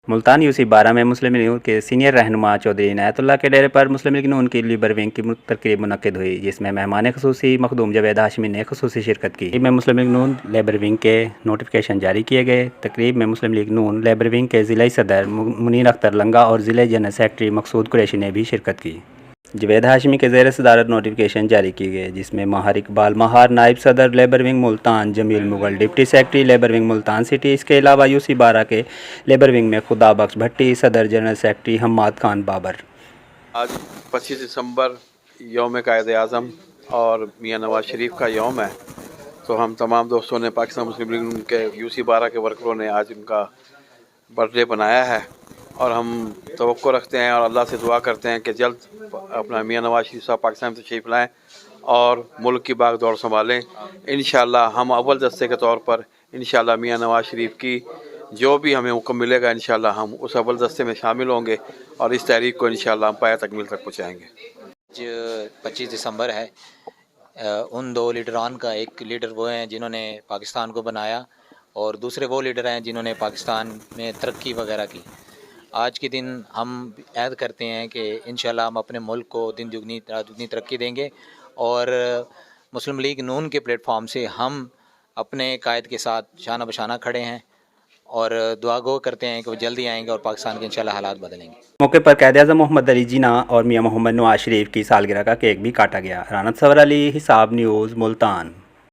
Multan Yossi 12 میں مسلم league کے senior رہنما چودھری عنایت اللہ کے ڈیرے پر مسلم لیگ نون کی لیبر ونگ کی تقریب منعقد ہوئی، جس میں مہمان خصوصی مخدوم جاوید ہاشمی نے خصوصی شرکت کی۔ تقریب میں مسلم لیگ نون لیبر ونگ کے نوٹیفکیشن جاری کیے گئے۔ تقریب میں مسلم لیگ نون لیبر ونگ کے ضلعی صدر منیر اختر لنگا اور ضلع جنرل سیکرٹری مقصود قریشی نے بھی شرکت کی۔ جاوید ہاشمی کے زیر صدارت نوٹیفکیشن جاری کیے گئے، جس میں ماہر اقبال ماہر نائب صدر labour wing Multan, Jamil Mughal deputy secretary labour wing Multan city, اس کے علاوہ یوسی 12 کے لیبر ونگ میں خدا بخش بھٹی، صدر جنرل سیکرٹری حماد خان بابر۔ آج 25 دسمبر یوم قائد اعظم اور میاں نواز شریف کا یوم ہے، تو ہم تمام دوستوں نے پاکستان مسلم لیگ کے یوسی 12 کے ورکروں نے آج ان کا برتھ ڈے بنایا ہے، اور ہم توقع رکھتے ہیں اور اللہ سے دعا کرتے ہیں کہ جلد اپنا میاں نواز شریف صاحب پاکستان سے تشریف لائیں اور ملک کی باغ دور سنبھالیں۔ انشاءاللہ ہم اول دستے کے طور پر انشاءاللہ میاں نواز شریف کی جو بھی ہمیں حکم ملے گا انشاءاللہ ہم اس اول دستے میں شامل ہوں گے اور اس تحریک کو انشاءاللہ ہم پایہ تکمیل تک پہنچائیں گے۔ آج 25 دسمبر ہے۔ ان دو لیڈران کا ایک لیڈر وہ ہیں جنہوں نے پاکستان کو بنایا، اور دوسرے وہ لیڈر ہیں جنہوں نے پاکستان میں ترقی وغیرہ کی۔ آج کے دن ہم عہد کرتے ہیں کہ انشاءاللہ ہم اپنے ملک کو دن دگنی رات دگنی ترقی دیں گے، اور مسلم لیگ نون کے پلیٹ فارم سے ہم اپنے قائد کے ساتھ شانہ بشانہ کھڑے ہیں، اور دعا گو کرتے ہیں کہ وہ جلدی آئیں گے اور پاکستان کے انشاءاللہ حالات بدلیں گے۔ موقع پر قائد اعظم محمد علی جناح اور میاں محمد نواز شریف کی سالگرہ کا کیک بھی کاٹا گیا۔ رانت سور علی، حساب نیوز، ملتان۔